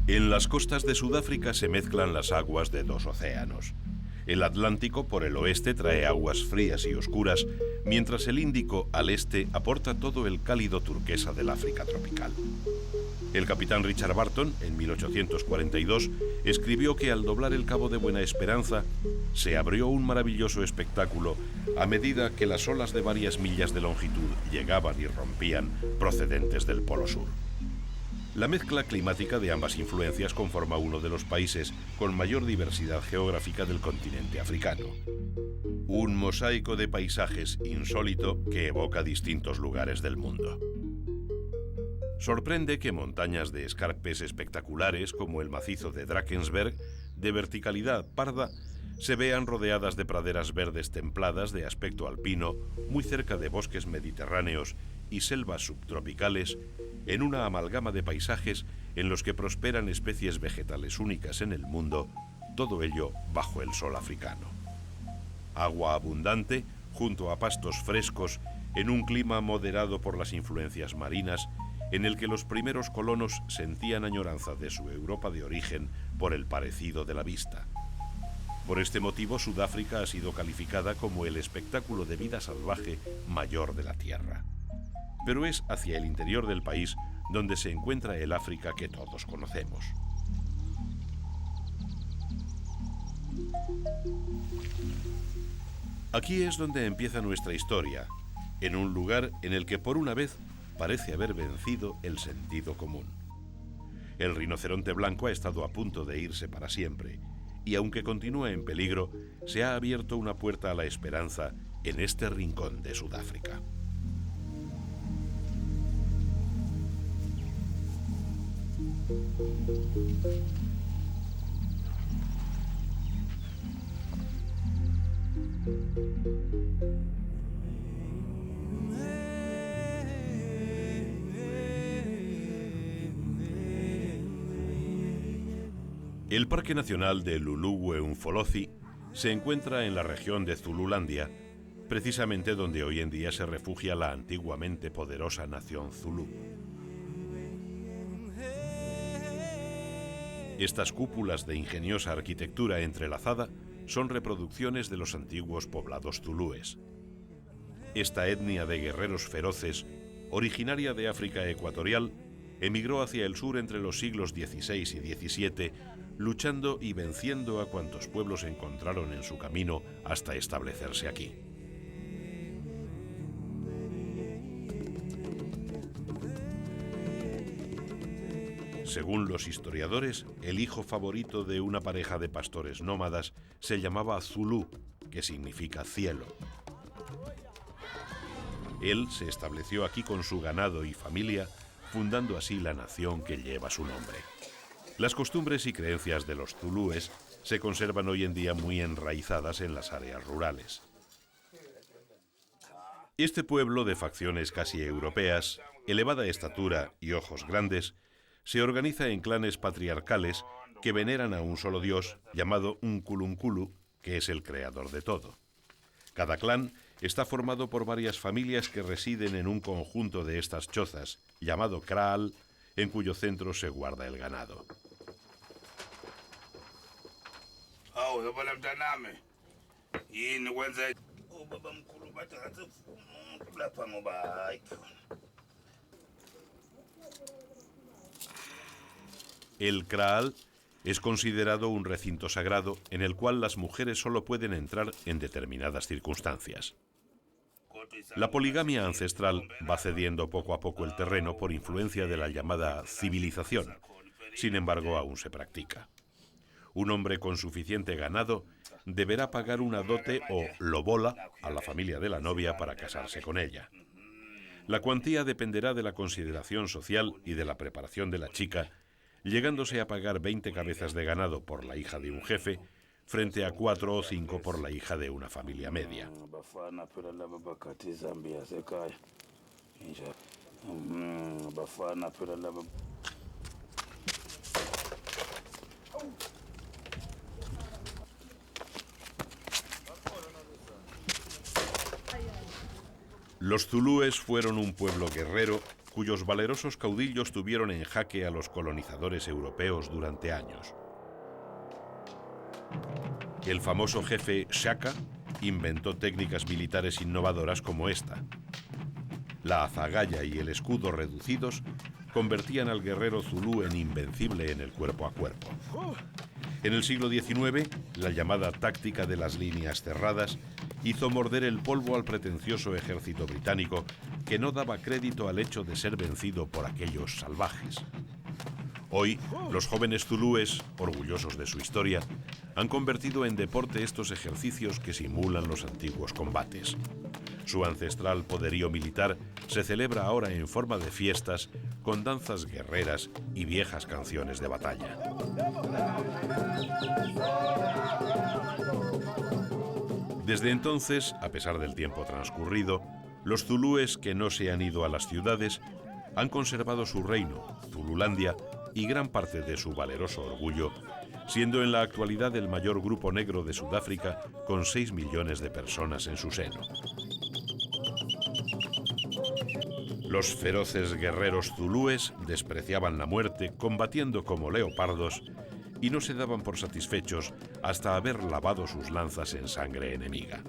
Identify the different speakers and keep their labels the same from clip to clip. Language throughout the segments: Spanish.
Speaker 1: En las costas de Sudáfrica se mezclan las aguas de dos océanos. El Atlántico por el oeste trae aguas frías y oscuras, mientras el Índico al este aporta todo el cálido turquesa del África tropical. El capitán Richard Barton, en 1842, escribió que al doblar el Cabo de Buena Esperanza, se abrió un maravilloso espectáculo a medida que las olas de varias millas de longitud llegaban y rompían procedentes del Polo Sur. La mezcla climática de ambas influencias conforma uno de los países con mayor diversidad geográfica del continente africano. Un mosaico de paisajes insólito que evoca distintos lugares del mundo. Sorprende que montañas de escarpes espectaculares como el macizo de Drakensberg, de verticalidad parda, se vean rodeadas de praderas verdes templadas de aspecto alpino, muy cerca de bosques mediterráneos y selvas subtropicales, en una amalgama de paisajes en los que prosperan especies vegetales únicas en el mundo, todo ello bajo el sol africano. Agua abundante, junto a pastos frescos, en un clima moderado por las influencias marinas, en el que los primeros colonos sentían añoranza de su Europa de origen por el parecido de la vista. Por este motivo, Sudáfrica ha sido calificada como el espectáculo de vida salvaje mayor de la Tierra. Pero es hacia el interior del país donde se encuentra el África que todos conocemos. Aquí es donde empieza nuestra historia, en un lugar en el que por una vez parece haber vencido el sentido común. El rinoceronte blanco ha estado a punto de irse para siempre, y aunque continúa en peligro, se ha abierto una puerta a la esperanza en este rincón de Sudáfrica. El Parque Nacional de Luluwe-Umfolozi se encuentra en la región de Zululandia, precisamente donde hoy en día se refugia la antiguamente poderosa nación Zulú. Estas cúpulas de ingeniosa arquitectura entrelazada son reproducciones de los antiguos poblados zulúes. Esta etnia de guerreros feroces, originaria de África ecuatorial, emigró hacia el sur entre los siglos XVI y XVII, luchando y venciendo a cuantos pueblos encontraron en su camino hasta establecerse aquí. Según los historiadores, el hijo favorito de una pareja de pastores nómadas se llamaba Zulú, que significa cielo. Él se estableció aquí con su ganado y familia, fundando así la nación que lleva su nombre. Las costumbres y creencias de los zulúes se conservan hoy en día muy enraizadas en las áreas rurales. Este pueblo de facciones casi europeas, elevada estatura y ojos grandes, se organiza en clanes patriarcales que veneran a un solo dios llamado Nkulunkulu, que es el creador de todo. Cada clan está formado por varias familias que residen en un conjunto de estas chozas, llamado kraal, en cuyo centro se guarda el ganado. El kraal es considerado un recinto sagrado en el cual las mujeres solo pueden entrar en determinadas circunstancias. La poligamia ancestral va cediendo poco a poco el terreno por influencia de la llamada civilización. Sin embargo, aún se practica. Un hombre con suficiente ganado deberá pagar una dote o lobola a la familia de la novia para casarse con ella. La cuantía dependerá de la consideración social y de la preparación de la chica, llegándose a pagar 20 cabezas de ganado por la hija de un jefe, frente a 4 o 5 por la hija de una familia media. Los zulúes fueron un pueblo guerrero cuyos valerosos caudillos tuvieron en jaque a los colonizadores europeos durante años. El famoso jefe Shaka inventó técnicas militares innovadoras como esta. La azagaya y el escudo reducidos convertían al guerrero zulú en invencible en el cuerpo a cuerpo. En el siglo XIX, la llamada táctica de las líneas cerradas hizo morder el polvo al pretencioso ejército británico, que no daba crédito al hecho de ser vencido por aquellos salvajes. Hoy, los jóvenes zulúes, orgullosos de su historia, han convertido en deporte estos ejercicios que simulan los antiguos combates. Su ancestral poderío militar se celebra ahora en forma de fiestas, con danzas guerreras y viejas canciones de batalla. Desde entonces, a pesar del tiempo transcurrido, los zulúes que no se han ido a las ciudades han conservado su reino, Zululandia, y gran parte de su valeroso orgullo, siendo en la actualidad el mayor grupo negro de Sudáfrica, con 6 millones de personas en su seno. Los feroces guerreros zulúes despreciaban la muerte combatiendo como leopardos y no se daban por satisfechos hasta haber lavado sus lanzas en sangre enemiga.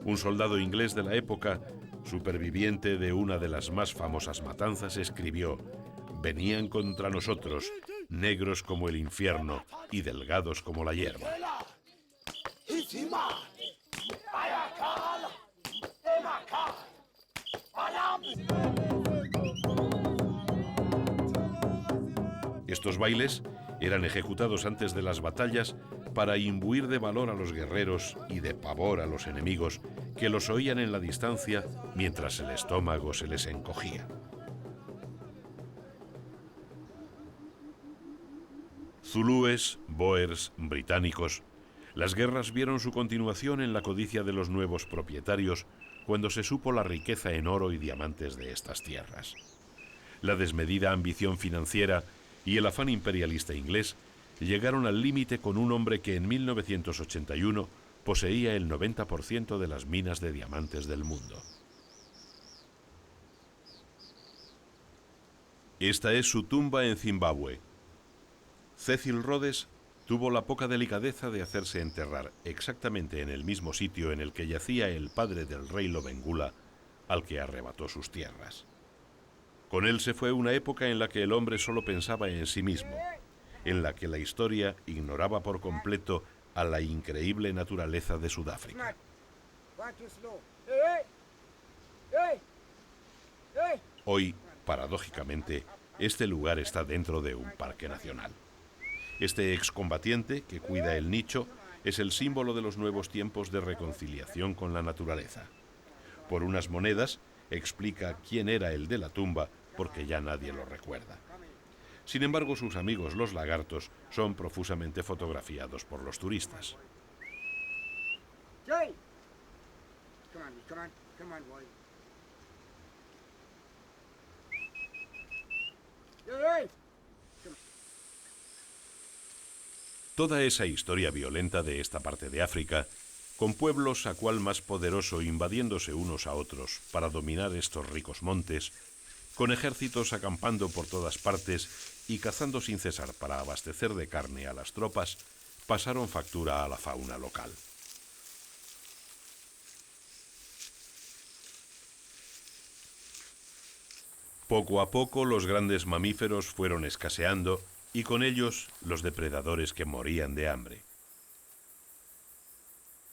Speaker 1: Un soldado inglés de la época, superviviente de una de las más famosas matanzas, escribió: «Venían contra nosotros, negros como el infierno y delgados como la hierba». Estos bailes eran ejecutados antes de las batallas para imbuir de valor a los guerreros y de pavor a los enemigos, que los oían en la distancia mientras el estómago se les encogía. Zulúes, bóers, británicos, las guerras vieron su continuación en la codicia de los nuevos propietarios cuando se supo la riqueza en oro y diamantes de estas tierras. La desmedida ambición financiera y el afán imperialista inglés llegaron al límite con un hombre que en 1981 poseía el 90% de las minas de diamantes del mundo. Esta es su tumba en Zimbabue. Cecil Rhodes tuvo la poca delicadeza de hacerse enterrar exactamente en el mismo sitio en el que yacía el padre del rey Lobengula, al que arrebató sus tierras. Con él se fue una época en la que el hombre solo pensaba en sí mismo, en la que la historia ignoraba por completo a la increíble naturaleza de Sudáfrica. Hoy, paradójicamente, este lugar está dentro de un parque nacional. Este excombatiente, que cuida el nicho, es el símbolo de los nuevos tiempos de reconciliación con la naturaleza. Por unas monedas, explica quién era el de la tumba, porque ya nadie lo recuerda. Sin embargo, sus amigos los lagartos son profusamente fotografiados por los turistas. Toda esa historia violenta de esta parte de África, con pueblos a cual más poderoso invadiéndose unos a otros para dominar estos ricos montes, con ejércitos acampando por todas partes y cazando sin cesar para abastecer de carne a las tropas, pasaron factura a la fauna local. Poco a poco los grandes mamíferos fueron escaseando y con ellos los depredadores que morían de hambre.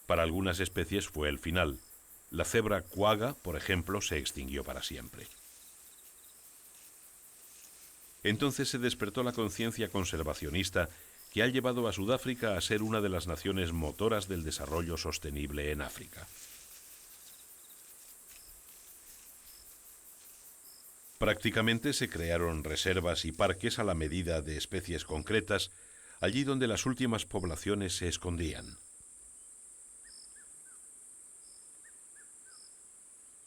Speaker 1: Para algunas especies fue el final. La cebra quagga, por ejemplo, se extinguió para siempre. Entonces se despertó la conciencia conservacionista que ha llevado a Sudáfrica a ser una de las naciones motoras del desarrollo sostenible en África. Prácticamente se crearon reservas y parques a la medida de especies concretas, allí donde las últimas poblaciones se escondían.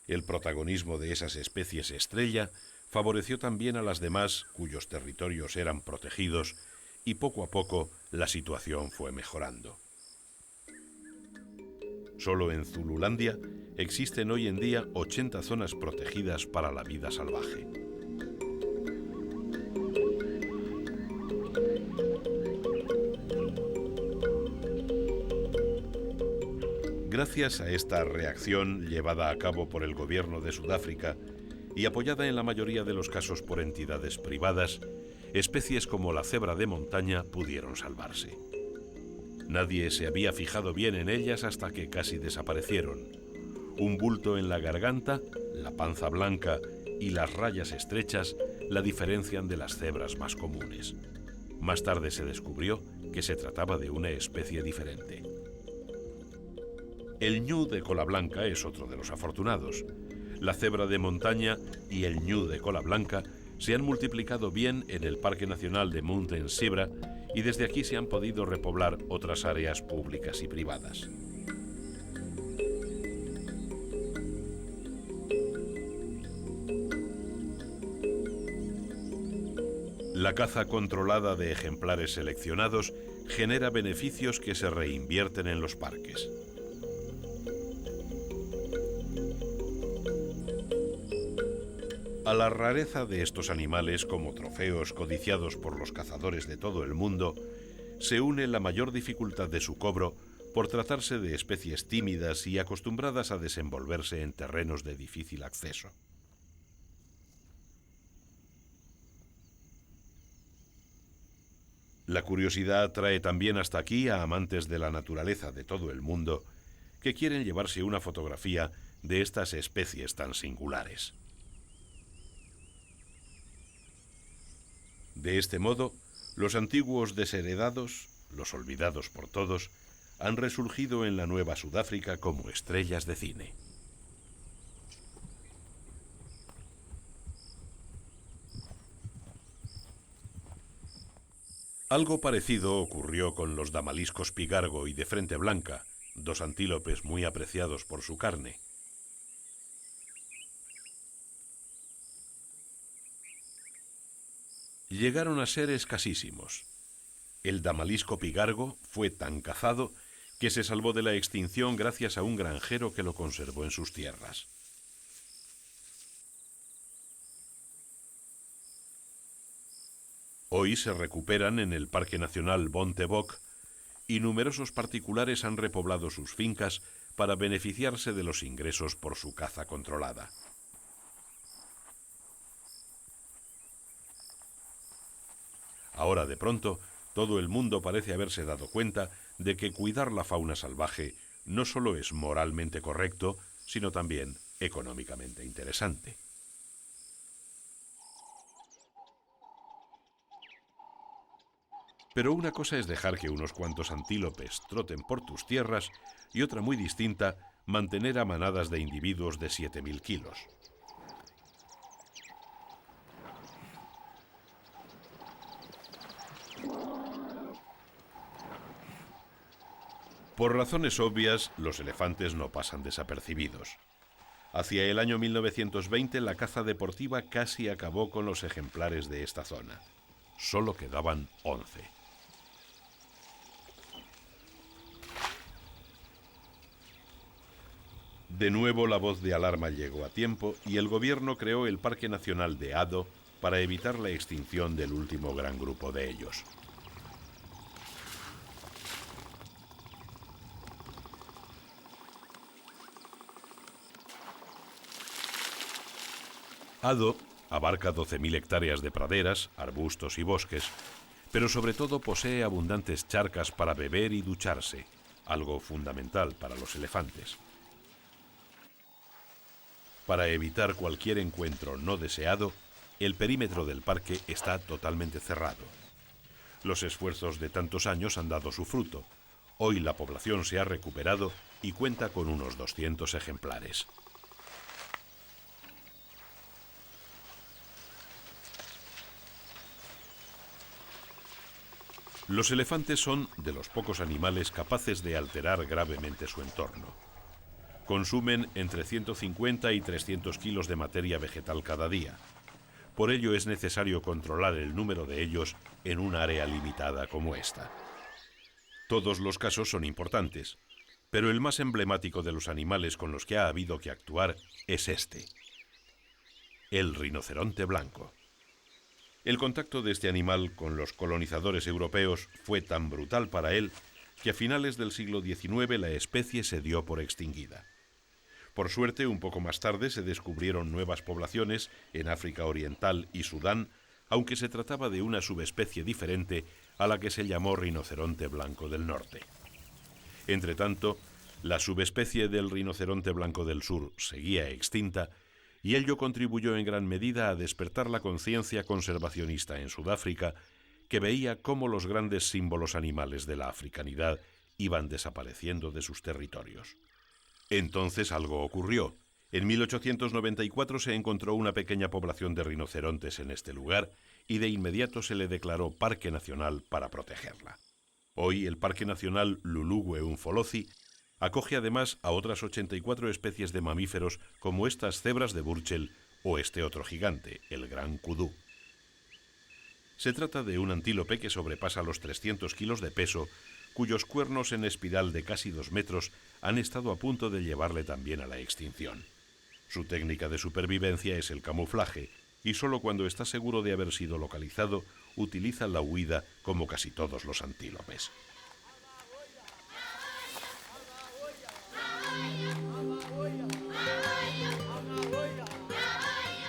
Speaker 1: El protagonismo de esas especies estrella favoreció también a las demás cuyos territorios eran protegidos y poco a poco la situación fue mejorando. Solo en Zululandia existen hoy en día 80 zonas protegidas para la vida salvaje. Gracias a esta reacción llevada a cabo por el gobierno de Sudáfrica y apoyada en la mayoría de los casos por entidades privadas, especies como la cebra de montaña pudieron salvarse. Nadie se había fijado bien en ellas hasta que casi desaparecieron. Un bulto en la garganta, la panza blanca y las rayas estrechas la diferencian de las cebras más comunes. Más tarde se descubrió que se trataba de una especie diferente. El ñu de cola blanca es otro de los afortunados. La cebra de montaña y el ñu de cola blanca se han multiplicado bien en el Parque Nacional de Mountain Zebra y desde aquí se han podido repoblar otras áreas públicas y privadas. La caza controlada de ejemplares seleccionados genera beneficios que se reinvierten en los parques. A la rareza de estos animales como trofeos codiciados por los cazadores de todo el mundo, se une la mayor dificultad de su cobro por tratarse de especies tímidas y acostumbradas a desenvolverse en terrenos de difícil acceso. La curiosidad trae también hasta aquí a amantes de la naturaleza de todo el mundo que quieren llevarse una fotografía de estas especies tan singulares. De este modo, los antiguos desheredados, los olvidados por todos, han resurgido en la nueva Sudáfrica como estrellas de cine. Algo parecido ocurrió con los damaliscos pigargo y de frente blanca, dos antílopes muy apreciados por su carne. Llegaron a ser escasísimos. El damalisco pigargo fue tan cazado que se salvó de la extinción gracias a un granjero que lo conservó en sus tierras. Hoy se recuperan en el Parque Nacional Bontebok y numerosos particulares han repoblado sus fincas para beneficiarse de los ingresos por su caza controlada. Ahora, de pronto, todo el mundo parece haberse dado cuenta de que cuidar la fauna salvaje no solo es moralmente correcto, sino también económicamente interesante. Pero una cosa es dejar que unos cuantos antílopes troten por tus tierras y otra muy distinta, mantener a manadas de individuos de 7.000 kilos. Por razones obvias, los elefantes no pasan desapercibidos. Hacia el año 1920, la caza deportiva casi acabó con los ejemplares de esta zona. Solo quedaban 11. De nuevo la voz de alarma llegó a tiempo y el gobierno creó el Parque Nacional de Addo para evitar la extinción del último gran grupo de ellos. Addo abarca 12.000 hectáreas de praderas, arbustos y bosques, pero sobre todo posee abundantes charcas para beber y ducharse, algo fundamental para los elefantes. Para evitar cualquier encuentro no deseado, el perímetro del parque está totalmente cerrado. Los esfuerzos de tantos años han dado su fruto. Hoy la población se ha recuperado y cuenta con unos 200 ejemplares. Los elefantes son de los pocos animales capaces de alterar gravemente su entorno. Consumen entre 150 y 300 kilos de materia vegetal cada día. Por ello es necesario controlar el número de ellos en un área limitada como esta. Todos los casos son importantes, pero el más emblemático de los animales con los que ha habido que actuar es este: el rinoceronte blanco. El contacto de este animal con los colonizadores europeos fue tan brutal para él que a finales del siglo XIX la especie se dio por extinguida. Por suerte, un poco más tarde se descubrieron nuevas poblaciones en África Oriental y Sudán, aunque se trataba de una subespecie diferente a la que se llamó rinoceronte blanco del norte. Entretanto, la subespecie del rinoceronte blanco del sur seguía extinta y ello contribuyó en gran medida a despertar la conciencia conservacionista en Sudáfrica, que veía cómo los grandes símbolos animales de la africanidad iban desapareciendo de sus territorios. Entonces algo ocurrió. En 1894 se encontró una pequeña población de rinocerontes en este lugar y de inmediato se le declaró Parque Nacional para protegerla. Hoy el Parque Nacional Lulugwe-Umfolozi acoge además a otras 84 especies de mamíferos como estas cebras de Burchell o este otro gigante, el gran kudú. Se trata de un antílope que sobrepasa los 300 kilos de peso, cuyos cuernos en espiral de casi 2 metros han estado a punto de llevarle también a la extinción. Su técnica de supervivencia es el camuflaje, y solo cuando está seguro de haber sido localizado, utiliza la huida como casi todos los antílopes.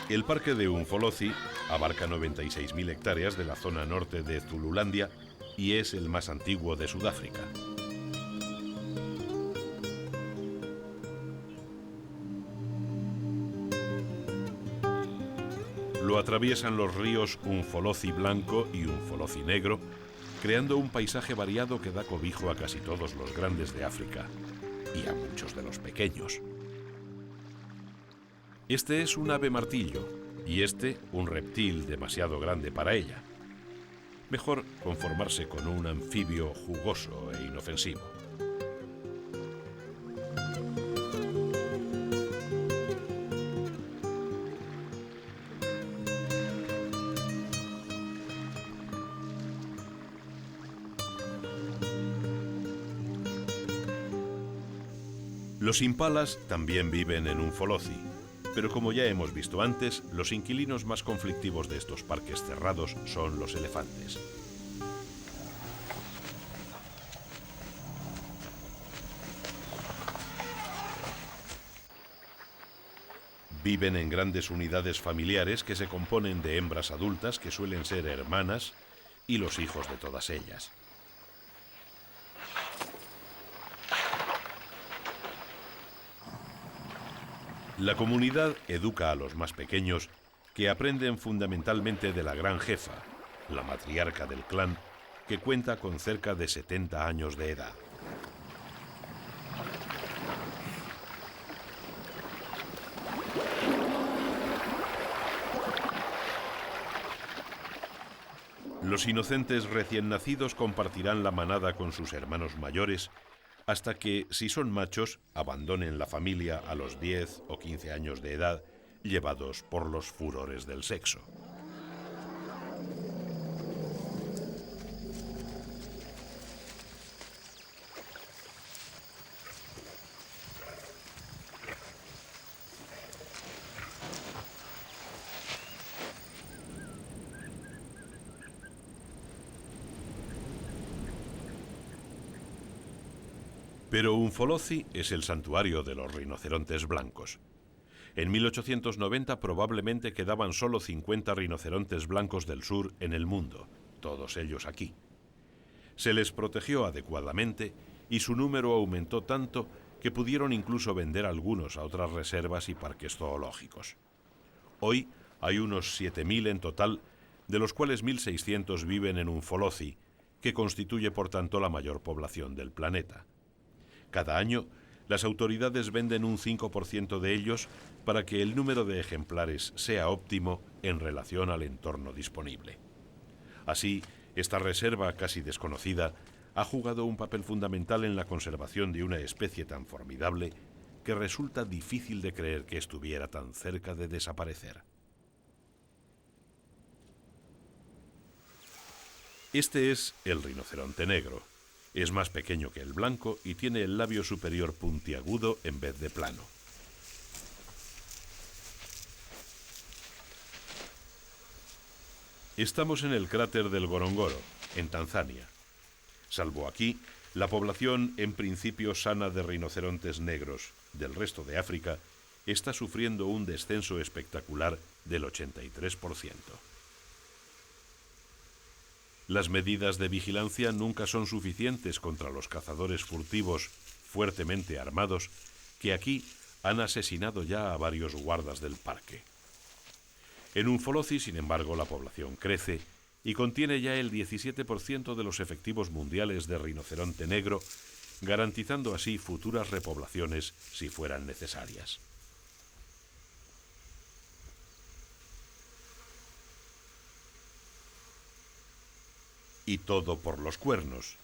Speaker 1: El parque de Umfolozi abarca 96.000 hectáreas de la zona norte de Zululandia y es el más antiguo de Sudáfrica. Lo atraviesan los ríos Umfolozi Blanco y Umfolozi Negro, creando un paisaje variado que da cobijo a casi todos los grandes de África y a muchos de los pequeños. Este es un ave martillo y este un reptil demasiado grande para ella. Mejor conformarse con un anfibio jugoso e inofensivo. Los impalas también viven en Umfolozi, pero como ya hemos visto antes, los inquilinos más conflictivos de estos parques cerrados son los elefantes. Viven en grandes unidades familiares que se componen de hembras adultas que suelen ser hermanas y los hijos de todas ellas. La comunidad educa a los más pequeños, que aprenden fundamentalmente de la gran jefa, la matriarca del clan, que cuenta con cerca de 70 años de edad. Los inocentes recién nacidos compartirán la manada con sus hermanos mayores, hasta que, si son machos, abandonen la familia a los 10 o 15 años de edad, llevados por los furores del sexo. Pero Umfolozi es el santuario de los rinocerontes blancos. En 1890 probablemente quedaban solo 50 rinocerontes blancos del sur en el mundo, todos ellos aquí. Se les protegió adecuadamente y su número aumentó tanto que pudieron incluso vender algunos a otras reservas y parques zoológicos. Hoy hay unos 7.000 en total, de los cuales 1.600 viven en Umfolozi, que constituye por tanto la mayor población del planeta. Cada año, las autoridades venden un 5% de ellos para que el número de ejemplares sea óptimo en relación al entorno disponible. Así, esta reserva casi desconocida ha jugado un papel fundamental en la conservación de una especie tan formidable que resulta difícil de creer que estuviera tan cerca de desaparecer. Este es el rinoceronte negro. Es más pequeño que el blanco y tiene el labio superior puntiagudo en vez de plano. Estamos en el cráter del Gorongoro, en Tanzania. Salvo aquí, La población, en principio sana de rinocerontes negros del resto de África, está sufriendo un descenso espectacular del 83%. Las medidas de vigilancia nunca son suficientes contra los cazadores furtivos fuertemente armados que aquí han asesinado ya a varios guardas del parque. En Umfolozi, sin embargo, la población crece y contiene ya el 17% de los efectivos mundiales de rinoceronte negro, garantizando así futuras repoblaciones si fueran necesarias. Y todo por los cuernos.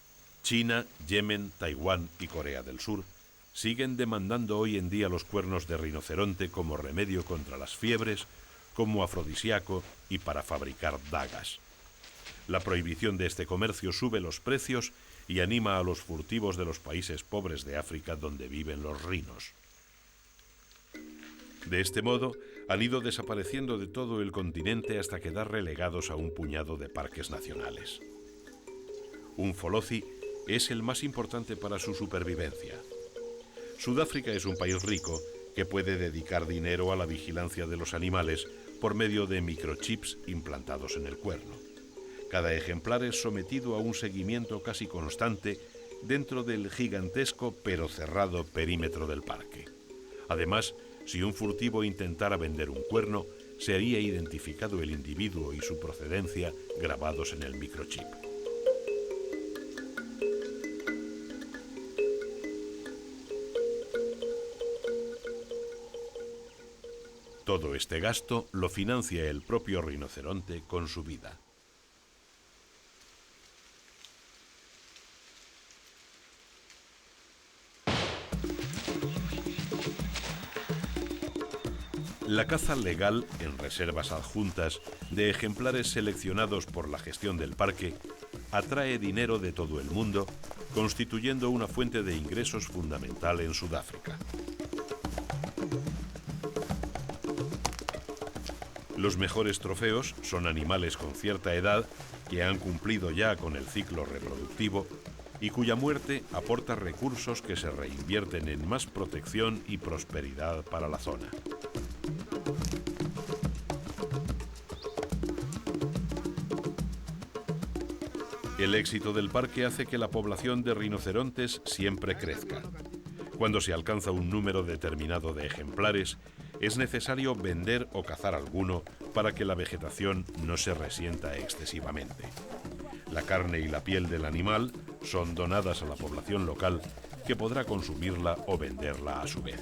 Speaker 1: China, Yemen, Taiwán y Corea del Sur siguen demandando hoy en día los cuernos de rinoceronte como remedio contra las fiebres, como afrodisíaco y para fabricar dagas. La prohibición de este comercio sube los precios y anima a los furtivos de los países pobres de África donde viven los rinos. De este modo, han ido desapareciendo de todo el continente hasta quedar relegados a un puñado de parques nacionales. Umfolozi es el más importante para su supervivencia. Sudáfrica es un país rico que puede dedicar dinero a la vigilancia de los animales por medio de microchips implantados en el cuerno. Cada ejemplar es sometido a un seguimiento casi constante dentro del gigantesco pero cerrado perímetro del parque. Además, si un furtivo intentara vender un cuerno, sería identificado el individuo y su procedencia grabados en el microchip. Todo este gasto lo financia el propio rinoceronte con su vida. La caza legal en reservas adjuntas de ejemplares seleccionados por la gestión del parque atrae dinero de todo el mundo, constituyendo una fuente de ingresos fundamental en Sudáfrica. Los mejores trofeos son animales con cierta edad que han cumplido ya con el ciclo reproductivo y cuya muerte aporta recursos que se reinvierten en más protección y prosperidad para la zona. El éxito del parque hace que la población de rinocerontes siempre crezca. Cuando se alcanza un número determinado de ejemplares, es necesario vender o cazar alguno para que la vegetación no se resienta excesivamente. La carne y la piel del animal son donadas a la población local, que podrá consumirla o venderla a su vez.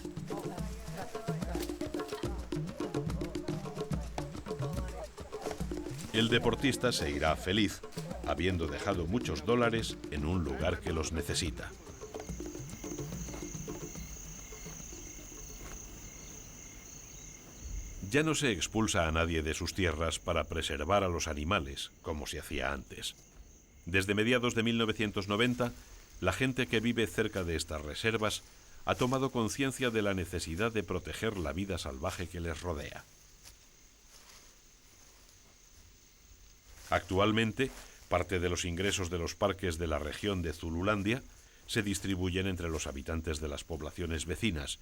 Speaker 1: El deportista se irá feliz, habiendo dejado muchos dólares en un lugar que los necesita. Ya no se expulsa a nadie de sus tierras para preservar a los animales, como se hacía antes. Desde mediados de 1990, la gente que vive cerca de estas reservas ha tomado conciencia de la necesidad de proteger la vida salvaje que les rodea. Actualmente, parte de los ingresos de los parques de la región de Zululandia se distribuyen entre los habitantes de las poblaciones vecinas,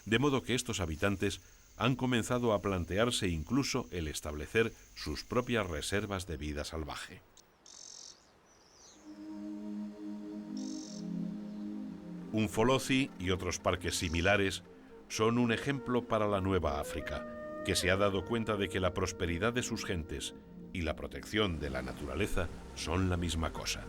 Speaker 1: de modo que estos habitantes han comenzado a plantearse incluso el establecer sus propias reservas de vida salvaje. Umfolozi y otros parques similares son un ejemplo para la nueva África, que se ha dado cuenta de que la prosperidad de sus gentes y la protección de la naturaleza son la misma cosa.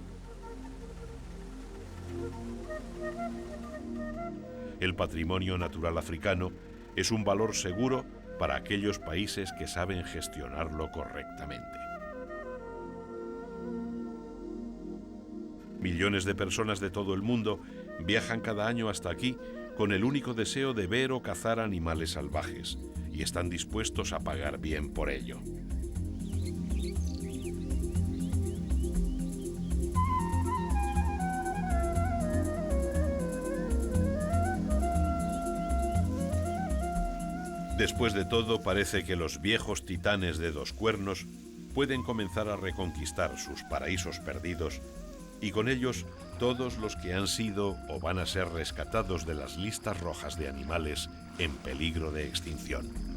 Speaker 1: El patrimonio natural africano es un valor seguro para aquellos países que saben gestionarlo correctamente. Millones de personas de todo el mundo viajan cada año hasta aquí con el único deseo de ver o cazar animales salvajes y están dispuestos a pagar bien por ello. Después de todo, parece que los viejos titanes de dos cuernos pueden comenzar a reconquistar sus paraísos perdidos y con ellos todos los que han sido o van a ser rescatados de las listas rojas de animales en peligro de extinción.